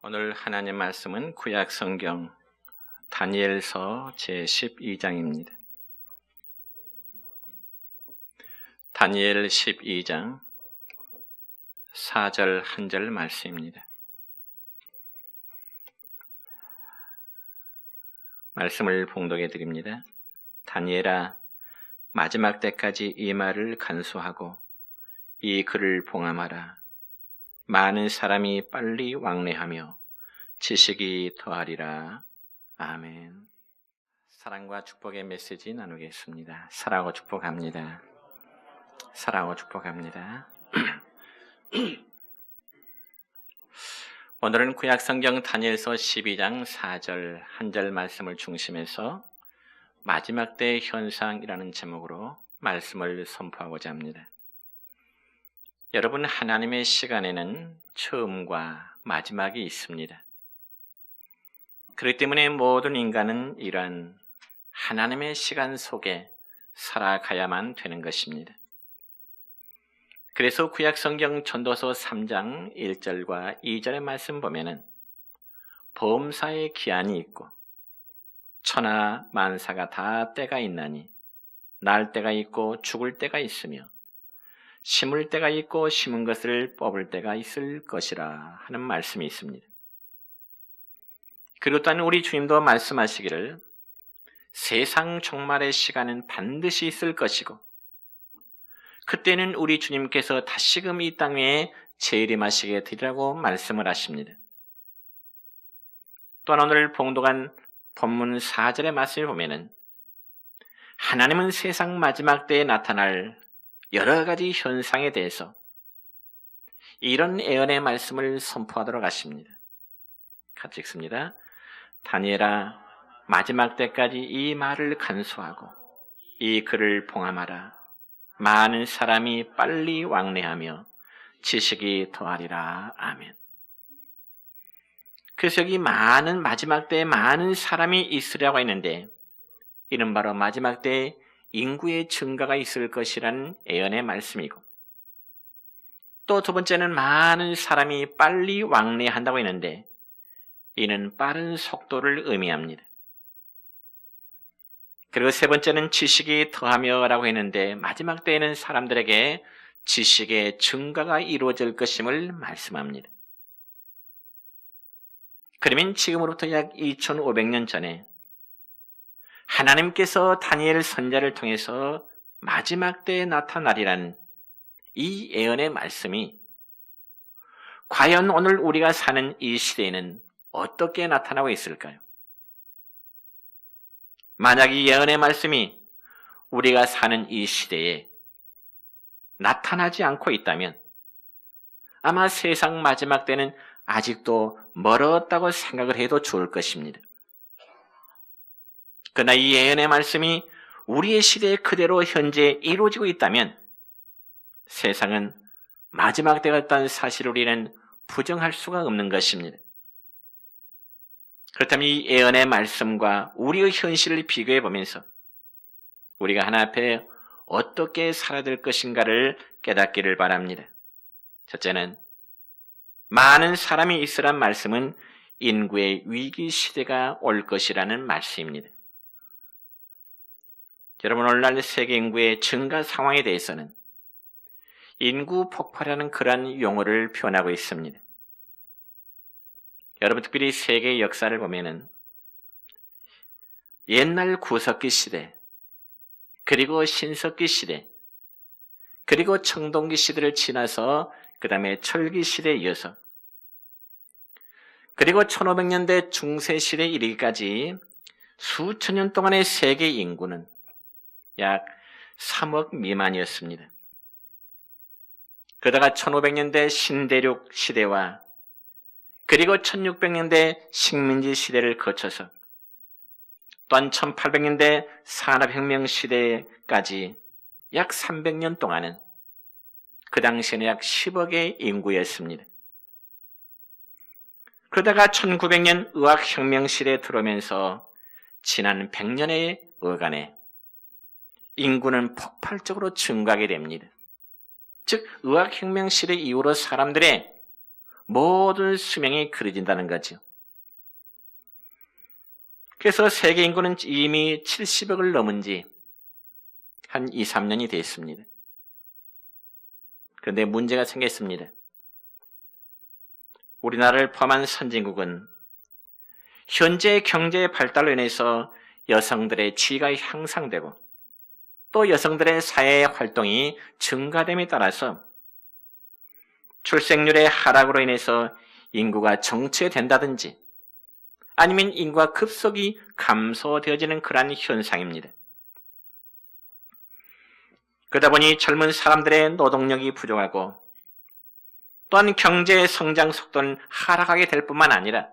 오늘 하나님 말씀은 구약 성경 다니엘서 제12장입니다. 다니엘 12장 4절 1절 말씀입니다. 말씀을 봉독해 드립니다. 다니엘아, 마지막 때까지 이 말을 간수하고 이 글을 봉함하라. 많은 사람이 빨리 왕래하며 지식이 더하리라. 아멘. 사랑과 축복의 메시지 나누겠습니다. 사랑하고 축복합니다. 사랑하고 축복합니다. 오늘은 구약성경 다니엘서 12장 4절 1절 말씀을 중심해서 마지막 때의 현상이라는 제목으로 말씀을 선포하고자 합니다. 여러분, 하나님의 시간에는 처음과 마지막이 있습니다. 그렇기 때문에 모든 인간은 이러한 하나님의 시간 속에 살아가야만 되는 것입니다. 그래서 구약성경 전도서 3장 1절과 2절의 말씀 보면은 범사의 기한이 있고 천하 만사가 다 때가 있나니 날 때가 있고 죽을 때가 있으며 심을 때가 있고 심은 것을 뽑을 때가 있을 것이라 하는 말씀이 있습니다. 그리고 또한 우리 주님도 말씀하시기를 세상 종말의 시간은 반드시 있을 것이고 그때는 우리 주님께서 다시금 이 땅에 재림하시게 되리라고 말씀을 하십니다. 또한 오늘 봉독한 본문 4절의 말씀을 보면은 하나님은 세상 마지막 때에 나타날 여러 가지 현상에 대해서 이런 예언의 말씀을 선포하도록 하십니다. 같이 읽습니다. 다니엘아, 마지막 때까지 이 말을 간수하고 이 글을 봉함하라. 많은 사람이 빨리 왕래하며 지식이 더하리라. 아멘. 그래서 여기 마지막 때에 많은 사람이 있으려고 했는데 이는 바로 마지막 때에 인구의 증가가 있을 것이라는 예언의 말씀이고 또 두 번째는 많은 사람이 빨리 왕래한다고 했는데 이는 빠른 속도를 의미합니다. 그리고 세 번째는 지식이 더하며 라고 했는데 마지막 때에는 사람들에게 지식의 증가가 이루어질 것임을 말씀합니다. 그러면 지금으로부터 약 2500년 전에 하나님께서 다니엘 선지자를 통해서 마지막 때에 나타나리란 이 예언의 말씀이 과연 오늘 우리가 사는 이 시대에는 어떻게 나타나고 있을까요? 만약 이 예언의 말씀이 우리가 사는 이 시대에 나타나지 않고 있다면 아마 세상 마지막 때는 아직도 멀었다고 생각을 해도 좋을 것입니다. 그러나 이 예언의 말씀이 우리의 시대에 그대로 현재 이루어지고 있다면 세상은 마지막 때가 있다는 사실을 우리는 부정할 수가 없는 것입니다. 그렇다면 이 예언의 말씀과 우리의 현실을 비교해 보면서 우리가 하나 앞에 어떻게 살아야 될 것인가를 깨닫기를 바랍니다. 첫째는 많은 사람이 있으란 말씀은 인구의 위기 시대가 올 것이라는 말씀입니다. 여러분, 오늘날 세계 인구의 증가 상황에 대해서는 인구 폭발이라는 그러한 용어를 표현하고 있습니다. 여러분, 특별히 세계의 역사를 보면은 옛날 구석기 시대, 그리고 신석기 시대, 그리고 청동기 시대를 지나서 그 다음에 철기 시대에 이어서 그리고 1500년대 중세 시대에 이르기까지 수천 년 동안의 세계 인구는 약 3억 미만이었습니다. 그러다가 1500년대 신대륙 시대와 그리고 1600년대 식민지 시대를 거쳐서 또한 1800년대 산업혁명 시대까지 약 300년 동안은 그 당시에는 약 10억의 인구였습니다. 그러다가 1900년 의학혁명 시대에 들어오면서 지난 100년의 어간에 인구는 폭발적으로 증가하게 됩니다. 즉 의학혁명 시대 이후로 사람들의 모든 수명이 그려진다는 거죠. 그래서 세계 인구는 이미 70억을 넘은 지 한 2, 3년이 됐습니다. 그런데 문제가 생겼습니다. 우리나라를 포함한 선진국은 현재 경제 발달로 인해서 여성들의 지위가 향상되고 또 여성들의 사회 활동이 증가됨에 따라서 출생률의 하락으로 인해서 인구가 정체된다든지 아니면 인구가 급속히 감소되어지는 그러한 현상입니다. 그러다 보니 젊은 사람들의 노동력이 부족하고 또한 경제 성장 속도는 하락하게 될 뿐만 아니라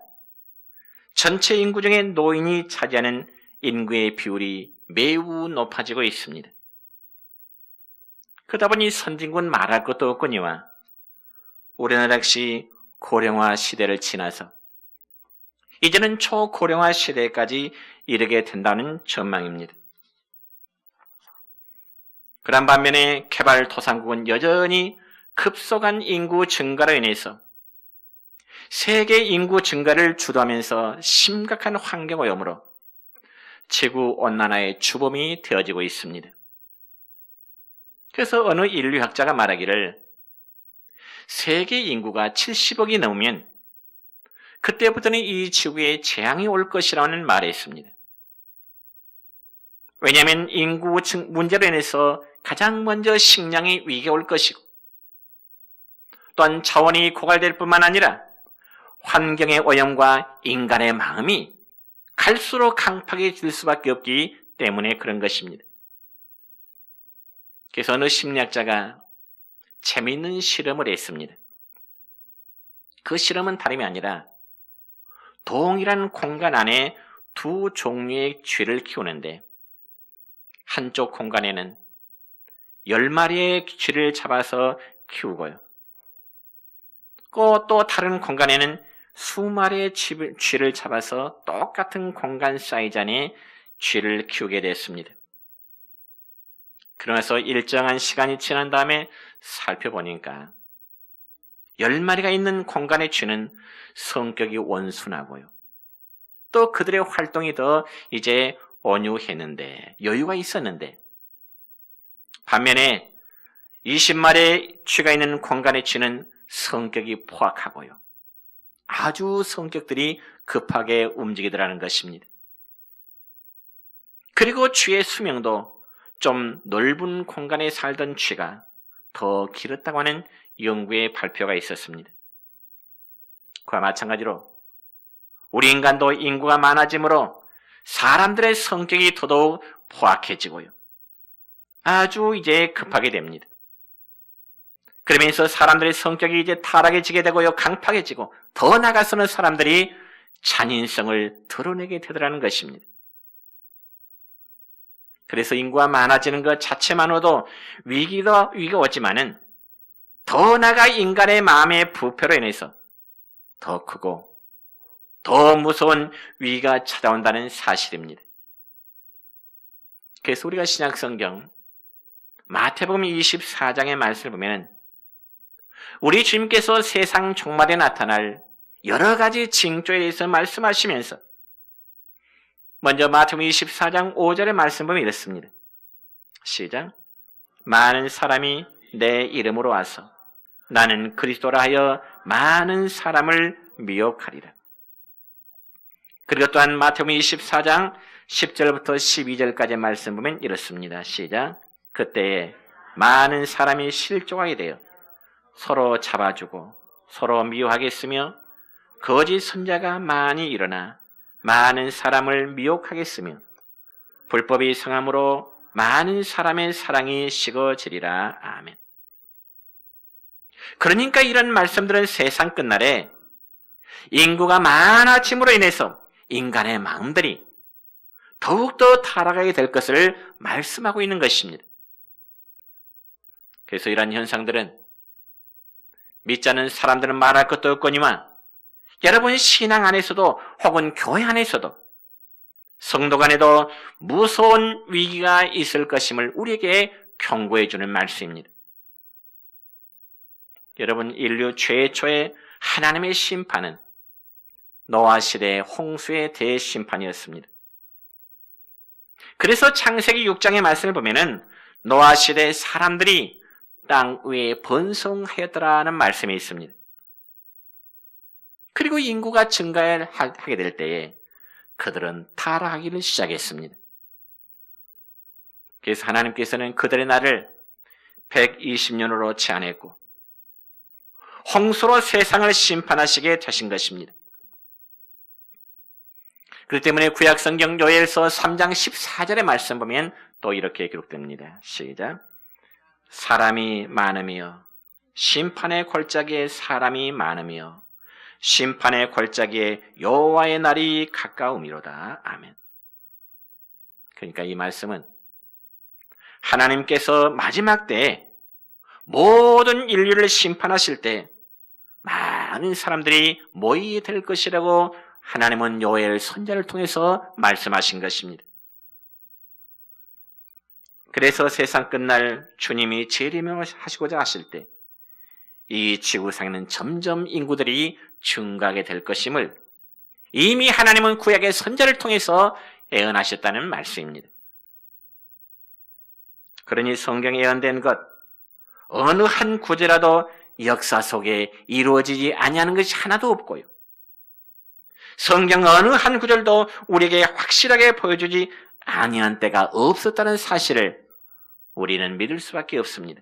전체 인구 중에 노인이 차지하는 인구의 비율이 매우 높아지고 있습니다. 그러다 보니 선진국은 말할 것도 없거니와 우리나라 역시 고령화 시대를 지나서 이제는 초고령화 시대까지 이르게 된다는 전망입니다. 그런 반면에 개발도상국은 여전히 급속한 인구 증가로 인해서 세계 인구 증가를 주도하면서 심각한 환경오염으로 지구온난화의 주범이 되어지고 있습니다. 그래서 어느 인류학자가 말하기를 세계 인구가 70억이 넘으면 그때부터는 이 지구에 재앙이 올 것이라는 말을 했습니다. 왜냐하면 인구 문제로 인해서 가장 먼저 식량의 위기가 올 것이고 또한 자원이 고갈될 뿐만 아니라 환경의 오염과 인간의 마음이 갈수록 강팍해질 수밖에 없기 때문에 그런 것입니다. 그래서 어느 심리학자가 재미있는 실험을 했습니다. 그 실험은 다름이 아니라 동일한 공간 안에 두 종류의 쥐를 키우는데 한쪽 공간에는 10마리의 쥐를 잡아서 키우고요. 또 다른 공간에는 수마리의 쥐를 잡아서 똑같은 공간 사이즈 안에 쥐를 키우게 됐습니다. 그러면서 일정한 시간이 지난 다음에 살펴보니까 10마리가 있는 공간의 쥐는 성격이 온순하고요. 또 그들의 활동이 더 이제 온유했는데, 여유가 있었는데, 반면에 20마리의 쥐가 있는 공간의 쥐는 성격이 포악하고요. 아주 성격들이 급하게 움직이더라는 것입니다. 그리고 쥐의 수명도 좀 넓은 공간에 살던 쥐가 더 길었다고 하는 연구의 발표가 있었습니다. 그와 마찬가지로 우리 인간도 인구가 많아지므로 사람들의 성격이 더더욱 포악해지고요. 아주 이제 급하게 됩니다. 그러면서 사람들의 성격이 이제 타락해지게 되고요. 강팍해지고 더 나아가서는 사람들이 잔인성을 드러내게 되더라는 것입니다. 그래서 인구가 많아지는 것 자체만으로도 위기가 오지만은 더 나아가 인간의 마음의 부패로 인해서 더 크고 더 무서운 위기가 찾아온다는 사실입니다. 그래서 우리가 신약성경 마태복음 24장의 말씀을 보면 우리 주님께서 세상 종말에 나타날 여러 가지 징조에 대해서 말씀하시면서 먼저 마태복음 24장 5절의 말씀 보면 이렇습니다. 시작. 많은 사람이 내 이름으로 와서 나는 그리스도라 하여 많은 사람을 미혹하리라. 그리고 또한 마태복음 24장 10절부터 12절까지 말씀 보면 이렇습니다. 시작. 그때에 많은 사람이 실족하게 되어 서로 잡아주고 서로 미워하겠으며 거짓 선자가 많이 일어나 많은 사람을 미혹하겠으며 불법이 성함으로 많은 사람의 사랑이 식어지리라. 아멘. 그러니까 이런 말씀들은 세상 끝날에 인구가 많아짐으로 인해서 인간의 마음들이 더욱더 타락하게 될 것을 말씀하고 있는 것입니다. 그래서 이러한 현상들은 믿지 않는 사람들은 말할 것도 없거니와 여러분 신앙 안에서도 혹은 교회 안에서도 성도 간에도 무서운 위기가 있을 것임을 우리에게 경고해 주는 말씀입니다. 여러분, 인류 최초의 하나님의 심판은 노아 시대의 홍수의 대심판이었습니다. 그래서 창세기 6장의 말씀을 보면은 노아 시대의 사람들이 땅 위에 번성하였더라는 말씀이 있습니다. 그리고 인구가 증가하게 될 때에 그들은 타락하기를 시작했습니다. 그래서 하나님께서는 그들의 날을 120년으로 제한했고 홍수로 세상을 심판하시게 되신 것입니다. 그렇기 때문에 구약성경 요엘서 3장 14절의 말씀 보면 또 이렇게 기록됩니다. 시작. 사람이 많으며 심판의 골짜기에 사람이 많으며 심판의 골짜기에 여호와의 날이 가까움이로다. 아멘. 그러니까 이 말씀은 하나님께서 마지막 때에 모든 인류를 심판하실 때 많은 사람들이 모이게 될 것이라고 하나님은 요엘 선지자를 통해서 말씀하신 것입니다. 그래서 세상 끝날 주님이 재림하시고자 하실 때 이 지구상에는 점점 인구들이 증가하게 될 것임을 이미 하나님은 구약의 선지자를 통해서 예언하셨다는 말씀입니다. 그러니 성경에 예언된 것 어느 한 구절이라도 역사 속에 이루어지지 아니하는 것이 하나도 없고요. 성경 어느 한 구절도 우리에게 확실하게 보여주지 아니한 때가 없었다는 사실을 우리는 믿을 수밖에 없습니다.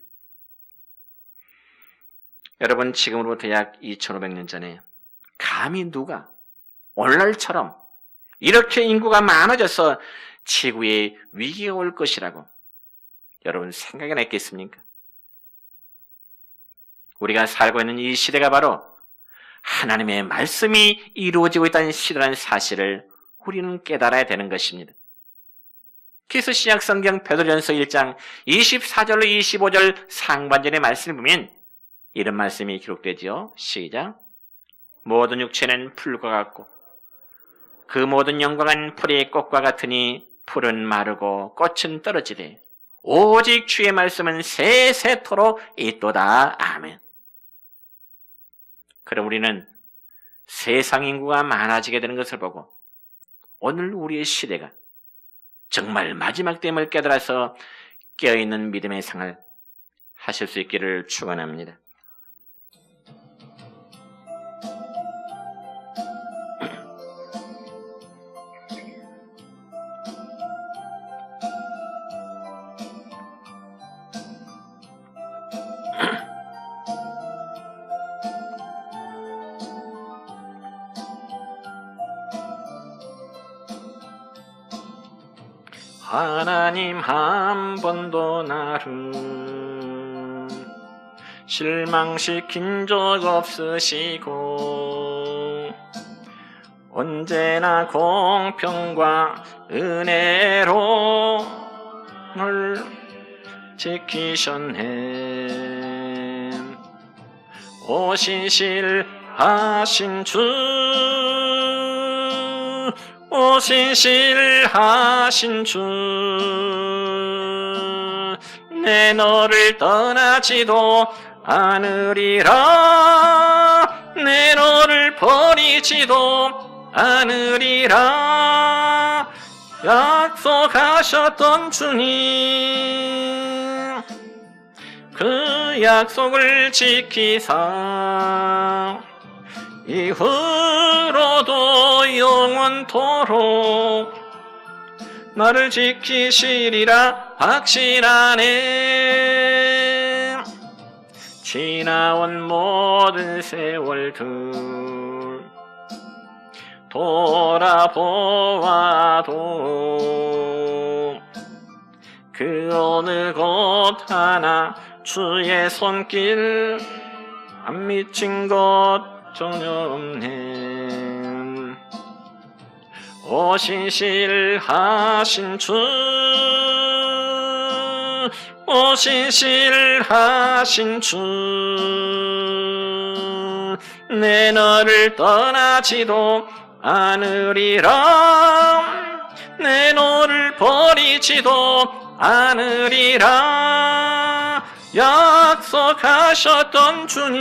여러분, 지금으로부터 약 2500년 전에 감히 누가 오늘날처럼 이렇게 인구가 많아져서 지구에 위기가 올 것이라고 여러분 생각이나 했겠습니까? 우리가 살고 있는 이 시대가 바로 하나님의 말씀이 이루어지고 있다는 시대라는 사실을 우리는 깨달아야 되는 것입니다. 그래서 신약성경 베드로전서 1장 24절로 25절 상반절의 말씀을 보면 이런 말씀이 기록되지요. 시작. 모든 육체는 풀과 같고 그 모든 영광은 풀의 꽃과 같으니 풀은 마르고 꽃은 떨어지되 오직 주의 말씀은 세세토록 있도다. 아멘. 그럼 우리는 세상 인구가 많아지게 되는 것을 보고 오늘 우리의 시대가 정말 마지막 때임을 깨달아서 깨어있는 믿음의 생활을 하실 수 있기를 축원합니다. 하나님 한 번도 나를 실망시킨 적 없으시고 언제나 공평과 은혜로 널 지키셨네. 오신실하신 주 오신실하신 주 내 너를 떠나지도 않으리라 내 너를 버리지도 않으리라 약속하셨던 주님 그 약속을 지키사 이후로도 영원토록 나를 지키시리라 확실하네. 지나온 모든 세월들 돌아보아도 그 어느 곳 하나 주의 손길 안 미친 것 전혀 없네. 오신실하신 주 오신실하신 주 내 너를 떠나지도 않으리라 내 너를 버리지도 않으리라 약속하셨던 주님,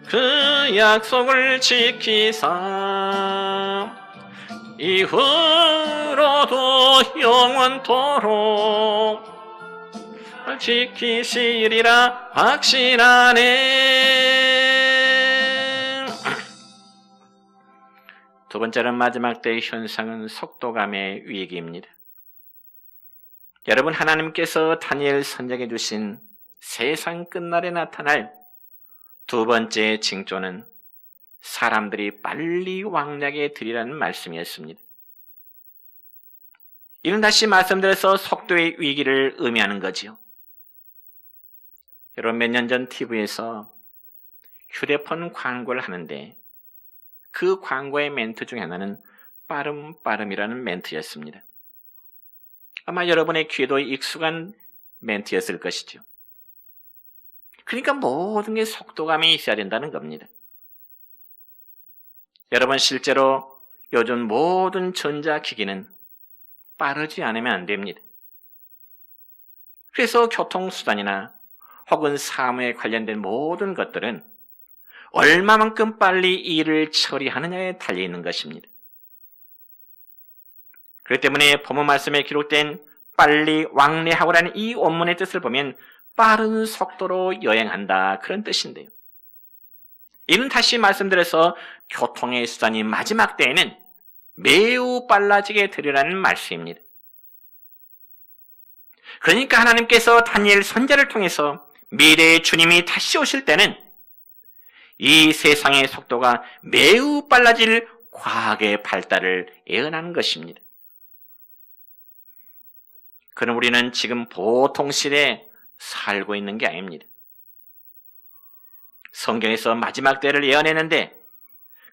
그 약속을 지키사 이후로도 영원토록 지키시리라 확신하네. 두 번째는 마지막 때의 현상은 속도감의 위기입니다. 여러분, 하나님께서 다니엘 선장해 주신 세상 끝날에 나타날 두 번째 징조는 사람들이 빨리 왕래하게 되리라는 말씀이었습니다. 이는 다시 말씀드려서 속도의 위기를 의미하는 거지요. 여러분, 몇 년 전 TV에서 휴대폰 광고를 하는데 그 광고의 멘트 중에 하나는 빠름이라는 멘트였습니다. 아마 여러분의 귀에도 익숙한 멘트였을 것이죠. 그러니까 모든 게 속도감이 있어야 된다는 겁니다. 여러분, 실제로 요즘 모든 전자기기는 빠르지 않으면 안 됩니다. 그래서 교통수단이나 혹은 사무에 관련된 모든 것들은 얼마만큼 빨리 일을 처리하느냐에 달려있는 것입니다. 그렇기 때문에 본문 말씀에 기록된 빨리 왕래하고라는 이 원문의 뜻을 보면 빠른 속도로 여행한다, 그런 뜻인데요. 이는 다시 말씀드려서 교통의 수단이 마지막 때에는 매우 빨라지게 되리라는 말씀입니다. 그러니까 하나님께서 다니엘 선지자를 통해서 미래의 주님이 다시 오실 때는 이 세상의 속도가 매우 빨라질 과학의 발달을 예언하는 것입니다. 그럼 우리는 지금 보통 시대에 살고 있는 게 아닙니다. 성경에서 마지막 때를 예언했는데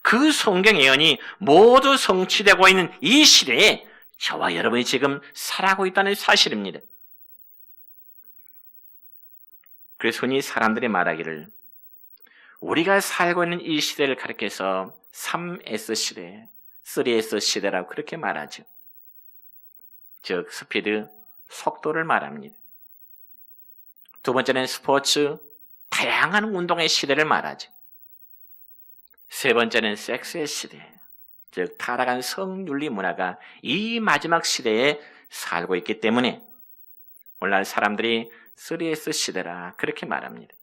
그 성경 예언이 모두 성취되고 있는 이 시대에 저와 여러분이 지금 살아가고 있다는 사실입니다. 그래서 흔히 사람들이 말하기를 우리가 살고 있는 이 시대를 가리켜서 3S 시대, 3S 시대라고 그렇게 말하죠. 즉 스피드, 속도를 말합니다. 두 번째는 스포츠, 다양한 운동의 시대를 말하죠. 세 번째는 섹스의 시대, 즉 타락한 성윤리 문화가 이 마지막 시대에 살고 있기 때문에 오늘날 사람들이 3S 시대라 그렇게 말합니다.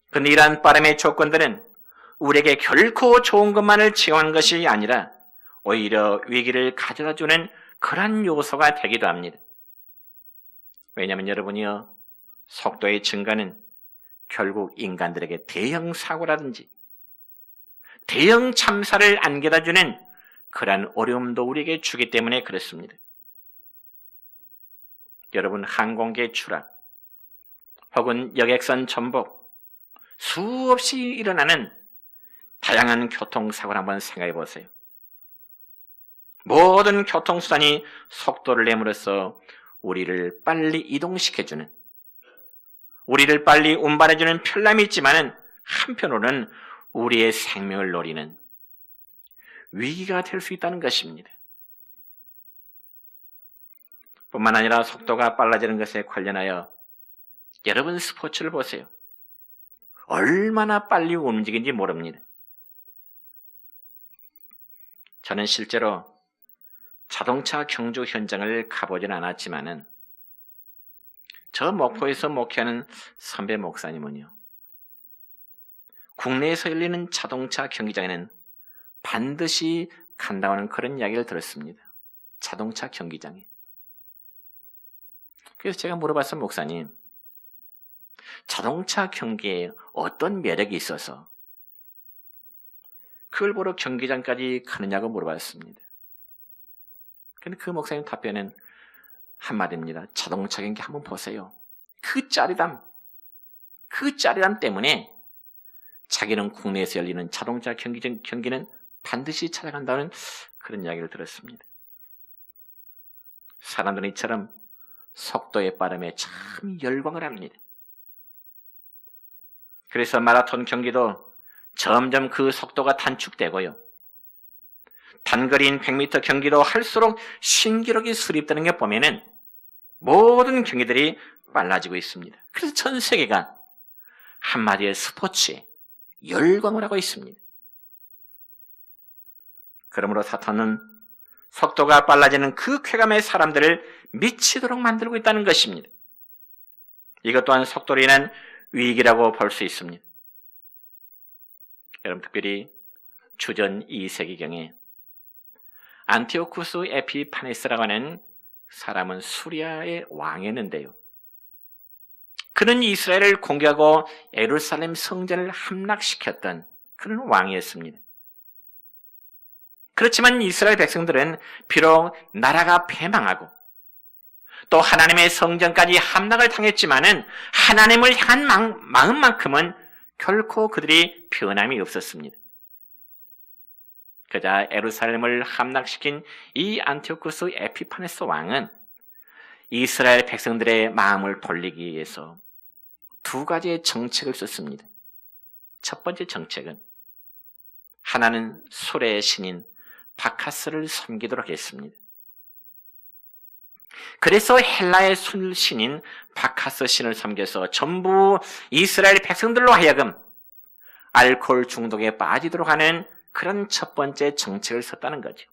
그런데 이러한 빠름의 조건들은 우리에게 결코 좋은 것만을 지원하는 것이 아니라 오히려 위기를 가져다주는 그런 요소가 되기도 합니다. 왜냐하면 여러분이요, 속도의 증가는 결국 인간들에게 대형 사고라든지 대형 참사를 안겨다주는 그러한 어려움도 우리에게 주기 때문에 그렇습니다. 여러분, 항공기 추락 혹은 여객선 전복, 수없이 일어나는 다양한 교통사고를 한번 생각해 보세요. 모든 교통수단이 속도를 내므로써 우리를 빨리 이동시켜주는, 우리를 빨리 운반해주는 편람이 있지만은 한편으로는 우리의 생명을 노리는 위기가 될 수 있다는 것입니다. 뿐만 아니라 속도가 빨라지는 것에 관련하여 여러분 스포츠를 보세요. 얼마나 빨리 움직이는지 모릅니다. 저는 실제로 자동차 경주 현장을 가보진 않았지만은 저 목포에서 목회하는 선배 목사님은요, 국내에서 열리는 자동차 경기장에는 반드시 간다고 하는 그런 이야기를 들었습니다. 자동차 경기장에. 그래서 제가 물어봤어요. 목사님, 자동차 경기에 어떤 매력이 있어서 그걸 보러 경기장까지 가느냐고 물어봤습니다. 근데 그 목사님 답변은 한마디입니다. 자동차 경기 한번 보세요. 그 짜릿함 때문에 자기는 국내에서 열리는 자동차 경기는 반드시 찾아간다는 그런 이야기를 들었습니다. 사람들은 이처럼 속도의 빠름에 참 열광을 합니다. 그래서 마라톤 경기도 점점 그 속도가 단축되고요. 단거리인 100m 경기도 할수록 신기록이 수립되는 게 보면은 모든 경기들이 빨라지고 있습니다. 그래서 전 세계가 한마디의 스포츠에 열광을 하고 있습니다. 그러므로 사탄은 속도가 빨라지는 그 쾌감의 사람들을 미치도록 만들고 있다는 것입니다. 이것 또한 속도로 인한 위기라고 볼 수 있습니다. 여러분, 특별히 주전 2세기경에 안티오쿠스 에피파네스라고 하는 사람은 수리아의 왕이었는데요. 그는 이스라엘을 공격하고 예루살렘 성전을 함락시켰던 그런 왕이었습니다. 그렇지만 이스라엘 백성들은 비록 나라가 패망하고 또 하나님의 성전까지 함락을 당했지만은 하나님을 향한 마음만큼은 결코 그들이 변함이 없었습니다. 그자 예루살렘을 함락시킨 이 안티오쿠스 에피파네스 왕은 이스라엘 백성들의 마음을 돌리기 위해서 두 가지의 정책을 썼습니다. 첫 번째 정책은 하나는 술의 신인 바카스를 섬기도록 했습니다. 그래서 헬라의 술 신인 바카스 신을 섬겨서 전부 이스라엘 백성들로 하여금 알코올 중독에 빠지도록 하는 그런 첫 번째 정책을 썼다는 거죠.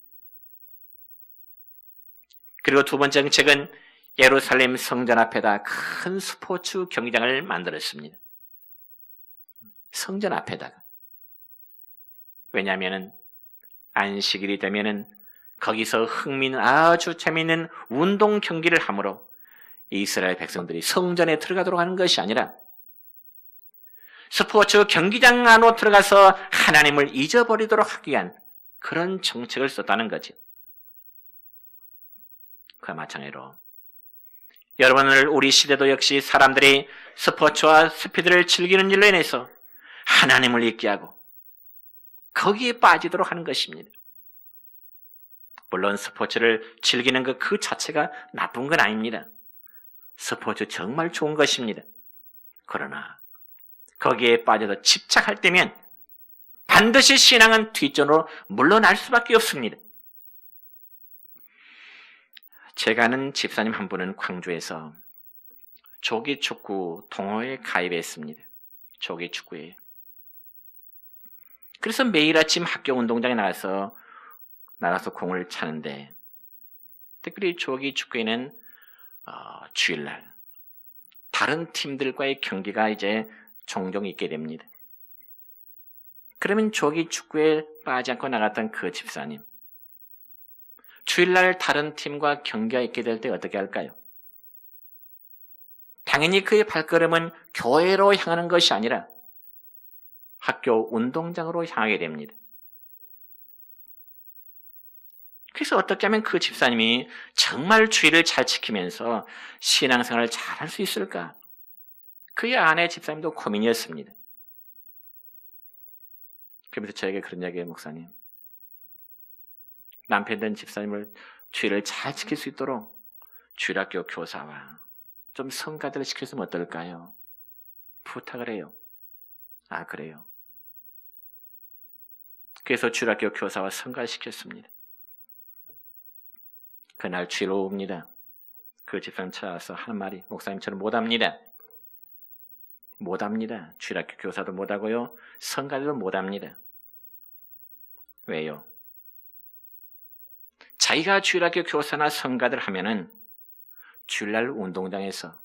그리고 두 번째 정책은 예루살렘 성전 앞에다 큰 스포츠 경기장을 만들었습니다. 성전 앞에다가. 왜냐하면 안식일이 되면은 거기서 흥미있는 아주 재미있는 운동 경기를 하므로 이스라엘 백성들이 성전에 들어가도록 하는 것이 아니라 스포츠 경기장 안으로 들어가서 하나님을 잊어버리도록 하기 위한 그런 정책을 썼다는 거죠. 그와 마찬가지로 여러분들 우리 시대도 역시 사람들이 스포츠와 스피드를 즐기는 일로 인해서 하나님을 잊게 하고 거기에 빠지도록 하는 것입니다. 물론 스포츠를 즐기는 것 그 자체가 나쁜 건 아닙니다. 스포츠 정말 좋은 것입니다. 그러나 거기에 빠져서 집착할 때면 반드시 신앙은 뒷전으로 물러날 수밖에 없습니다. 제가 아는 집사님 한 분은 광주에서 조기축구 동호회에 가입했습니다. 조기축구에. 그래서 매일 아침 학교 운동장에 나가서 공을 차는데 특별히 조기축구에는 주일날 다른 팀들과의 경기가 이제 종종 있게 됩니다. 그러면 조기축구에 빠지 않고 나갔던 그 집사님, 주일날 다른 팀과 경기가 있게 될 때 어떻게 할까요? 당연히 그의 발걸음은 교회로 향하는 것이 아니라 학교 운동장으로 향하게 됩니다. 그래서 어떻게 하면 그 집사님이 정말 주의를 잘 지키면서 신앙생활을 잘 할 수 있을까? 그의 아내 집사님도 고민이었습니다. 그러면서 저에게 그런 이야기예요. 목사님, 남편 된 집사님을 주의를 잘 지킬 수 있도록 주일학교 교사와 좀 성가대를 시켰으면 어떨까요? 부탁을 해요. 아, 그래요. 그래서 주일학교 교사와 성가를 시켰습니다. 그날 주일 오후입니다. 그 집사님 찾아와서 하는 말이, 목사님 저는 못합니다. 못합니다. 주일학교 교사도 못하고요. 성가대도 못합니다. 왜요? 자기가 주일학교 교사나 성가대를 하면은 주일날 운동장에서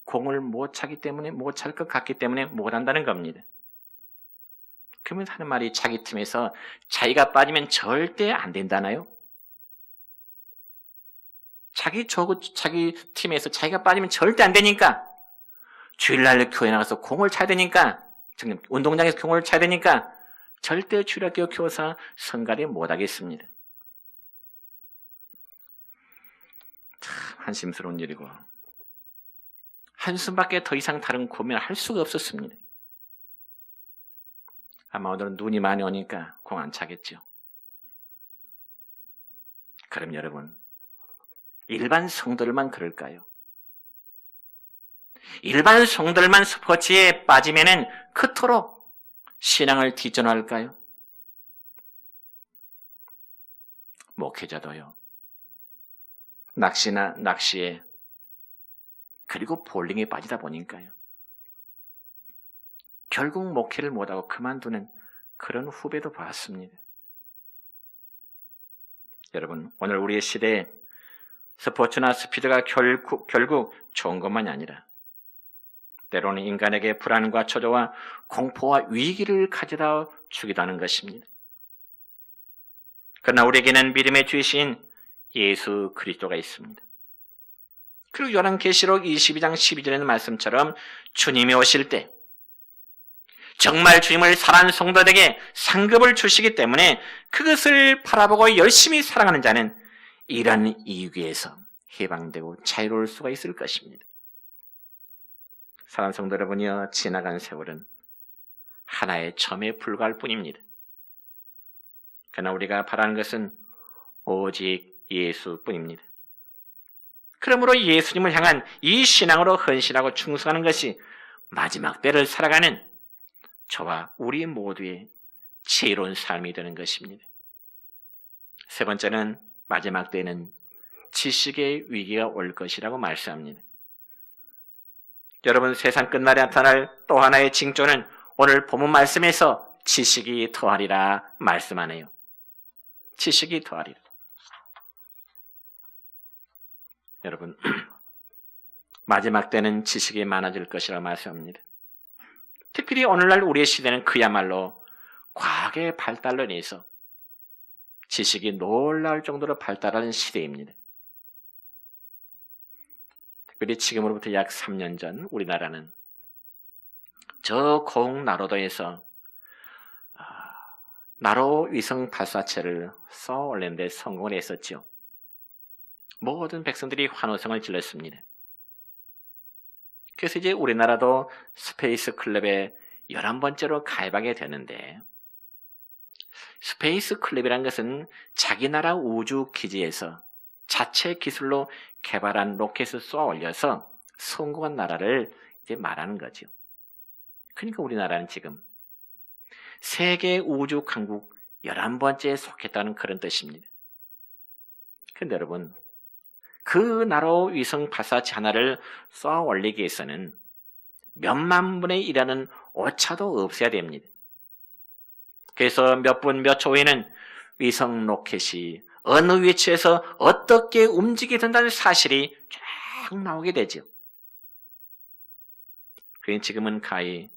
공을 못 차기 때문에, 못 찰 것 같기 때문에 못한다는 겁니다. 그러면 하는 말이 자기 팀에서 자기가 빠지면 절대 안 된다나요? 자기 팀에서 자기가 빠지면 절대 안 되니까 주일날 교회 나가서 공을 차야 되니까, 운동장에서 공을 차야 되니까 절대 주일학교 교사 성가대 못하겠습니다. 참 한심스러운 일이고 한숨밖에 더 이상 다른 고민을 할 수가 없었습니다. 아마 오늘은 눈이 많이 오니까 공 안 차겠죠. 그럼 여러분, 일반 성도들만 그럴까요? 일반 성도들만 스포츠에 빠지면은 그토록 신앙을 뒷전할까요? 목회자도요. 낚시에 그리고 볼링에 빠지다 보니까요. 결국 목회를 못하고 그만두는 그런 후배도 봤습니다. 여러분, 오늘 우리의 시대에 스포츠나 스피드가 결국 좋은 것만이 아니라 때로는 인간에게 불안과 초조와 공포와 위기를 가져다 주기도 하는 것입니다. 그러나 우리에게는 믿음의 주이신 예수 그리스도가 있습니다. 그리고 요한계시록 22장 12절의 말씀처럼 주님이 오실 때 정말 주님을 사랑하는 성도들에게 상급을 주시기 때문에 그것을 바라보고 열심히 사랑하는 자는 이런 이유에서 해방되고 자유로울 수가 있을 것입니다. 사랑하는 성도 여러분이여, 지나간 세월은 하나의 점에 불과할 뿐입니다. 그러나 우리가 바라는 것은 오직 예수뿐입니다. 그러므로 예수님을 향한 이 신앙으로 헌신하고 충성하는 것이 마지막 때를 살아가는 저와 우리 모두의 지혜로운 삶이 되는 것입니다. 세 번째는 마지막 때는 지식의 위기가 올 것이라고 말씀합니다. 여러분, 세상 끝날에 나타날 또 하나의 징조는 오늘 본문 말씀에서 지식이 더하리라 말씀하네요. 지식이 더하리라. 여러분, 마지막 때는 지식이 많아질 것이라고 말씀합니다. 특별히 오늘날 우리의 시대는 그야말로 과학의 발달로 인해서 지식이 놀라울 정도로 발달하는 시대입니다. 특별히 지금으로부터 약 3년 전 우리나라는 저 고흥 나로도에서 나로 위성 발사체를 쏘아 올리는 데 성공을 했었죠. 모든 백성들이 환호성을 질렀습니다. 그래서 이제 우리나라도 스페이스 클럽에 11번째로 가입하게 되는데, 스페이스 클럽이라는 것은 자기 나라 우주 기지에서 자체 기술로 개발한 로켓을 쏘아 올려서 성공한 나라를 이제 말하는 거죠. 그러니까 우리나라는 지금 세계 우주 강국 11번째에 속했다는 그런 뜻입니다. 그런데 여러분, 그 나로 위성 발사체 하나를 쏘아 올리기 위해서는 몇만 분의 1이라는 오차도 없어야 됩니다. 그래서 몇 분 몇 초 후에는 위성 로켓이 어느 위치에서 어떻게 움직이게 된다는 사실이 쫙 나오게 되죠. 그러니 지금은 가히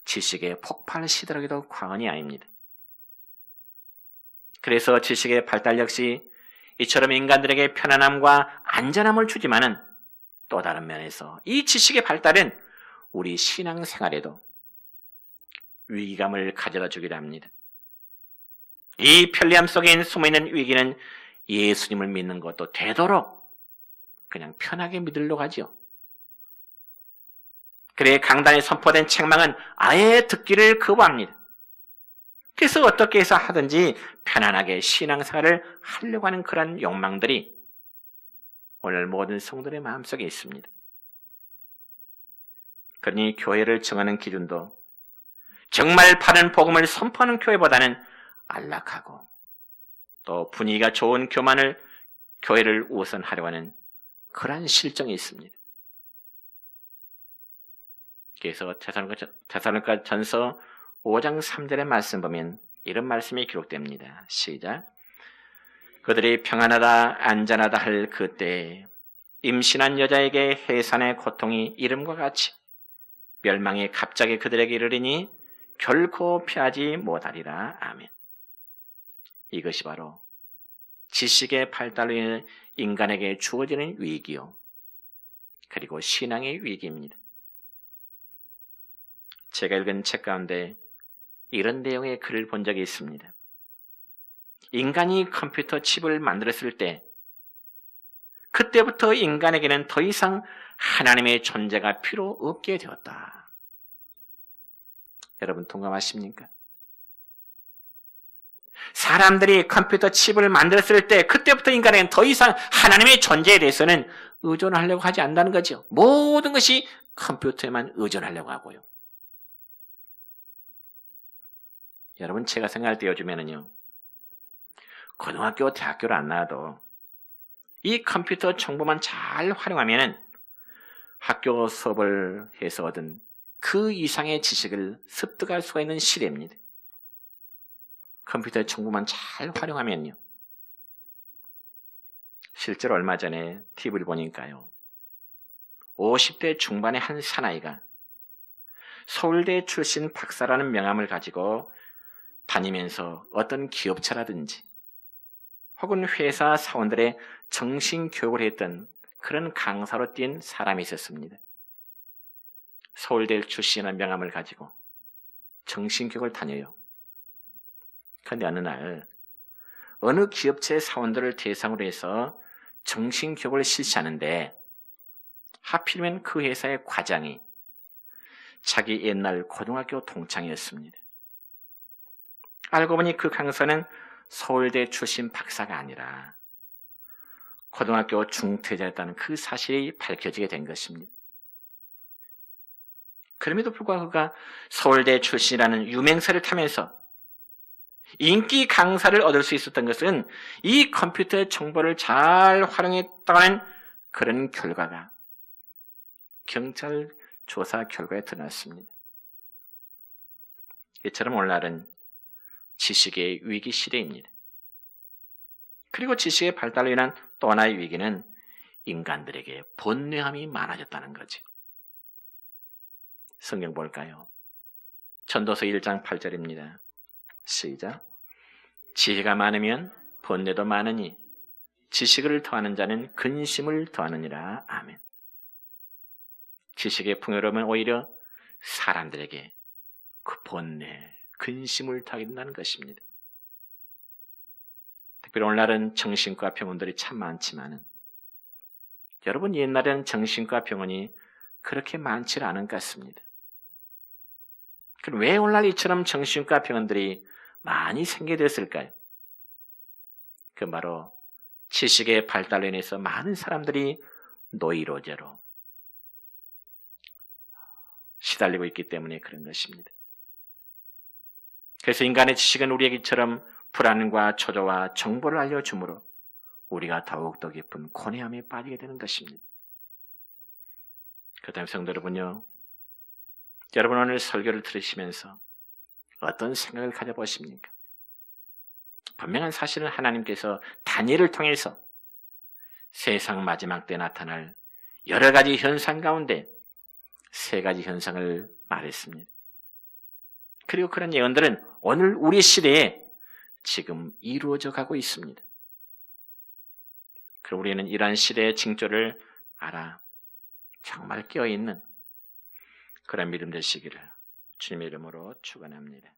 지식의 폭발 시대라기도 과언이 아닙니다. 그래서 지식의 발달 역시 이처럼 인간들에게 편안함과 안전함을 주지만은 또 다른 면에서 이 지식의 발달은 우리 신앙생활에도 위기감을 가져다 주기도 합니다. 이 편리함 속에 숨어있는 위기는 예수님을 믿는 것도 되도록 그냥 편하게 믿으려고 하죠. 그래 강단에 선포된 책망은 아예 듣기를 거부합니다. 그래서 어떻게 해서 하든지 편안하게 신앙생활을 하려고 하는 그런 욕망들이 오늘 모든 성도의 마음속에 있습니다. 그러니 교회를 정하는 기준도 정말 바른 복음을 선포하는 교회보다는 안락하고 또 분위기가 좋은 교회를 우선하려고 하는 그런 실정이 있습니다. 그래서 데살로니가 전서 5장 3절의 말씀 보면 이런 말씀이 기록됩니다. 시작. 그들이 평안하다 안전하다 할 그때에 임신한 여자에게 해산의 고통이 이름과 같이 멸망이 갑자기 그들에게 이르리니 결코 피하지 못하리라. 아멘. 이것이 바로 지식의 발달로 인해 인간에게 주어지는 위기요. 그리고 신앙의 위기입니다. 제가 읽은 책 가운데 이런 내용의 글을 본 적이 있습니다. 인간이 컴퓨터 칩을 만들었을 때 그때부터 인간에게는 더 이상 하나님의 존재가 필요 없게 되었다. 여러분 동감하십니까? 사람들이 컴퓨터 칩을 만들었을 때 그때부터 인간에게는 더 이상 하나님의 존재에 대해서는 의존하려고 하지 않는다는 거죠. 모든 것이 컴퓨터에만 의존하려고 하고요. 여러분 제가 생각할 때 요즘에는요. 고등학교, 대학교를 안 나와도 이 컴퓨터 정보만 잘 활용하면 학교 수업을 해서 얻은 그 이상의 지식을 습득할 수가 있는 시대입니다. 컴퓨터 정보만 잘 활용하면요. 실제로 얼마 전에 TV를 보니까요. 50대 중반의 한 사나이가 서울대 출신 박사라는 명함을 가지고 다니면서 어떤 기업체라든지 혹은 회사 사원들의 정신교육을 했던 그런 강사로 뛴 사람이 있었습니다. 서울대 출신이라는 명함을 가지고 정신교육을 다녀요. 그런데 어느 날 어느 기업체 사원들을 대상으로 해서 정신교육을 실시하는데 하필이면 그 회사의 과장이 자기 옛날 고등학교 동창이었습니다. 알고 보니 그 강사는 서울대 출신 박사가 아니라 고등학교 중퇴자였다는 그 사실이 밝혀지게 된 것입니다. 그럼에도 불구하고 그가 서울대 출신이라는 유명세를 타면서 인기 강사를 얻을 수 있었던 것은 이 컴퓨터의 정보를 잘 활용했다는 그런 결과가 경찰 조사 결과에 드러났습니다. 이처럼 오늘날은 지식의 위기 시대입니다. 그리고 지식의 발달로 인한 또 하나의 위기는 인간들에게 번뇌함이 많아졌다는 거죠. 성경 볼까요? 전도서 1장 8절입니다. 시작. 지혜가 많으면 번뇌도 많으니 지식을 더하는 자는 근심을 더하느니라. 아멘. 지식의 풍요로움은 오히려 사람들에게 그 번뇌, 근심을 더하게 된다는 것입니다. 특별히 오늘날은 정신과 병원들이 참 많지만은 여러분 옛날에는 정신과 병원이 그렇게 많지 않은 것 같습니다. 그럼 왜 오늘날 이처럼 정신과 병원들이 많이 생기게 됐을까요? 그 바로 지식의 발달로 인해서 많은 사람들이 노이로제로 시달리고 있기 때문에 그런 것입니다. 그래서 인간의 지식은 우리에게 이처럼 불안과 초조와 정보를 알려주므로 우리가 더욱더 깊은 고뇌함에 빠지게 되는 것입니다. 그 다음에 성도 여러분요, 여러분 오늘 설교를 들으시면서 어떤 생각을 가져보십니까? 분명한 사실은 하나님께서 다니엘을 통해서 세상 마지막 때 나타날 여러 가지 현상 가운데 세 가지 현상을 말했습니다. 그리고 그런 예언들은 오늘 우리 시대에 지금 이루어져 가고 있습니다. 그럼 우리는 이러한 시대의 징조를 알아 정말 깨어있는 그런 믿음 되시기를 주님의 이름으로 축원합니다.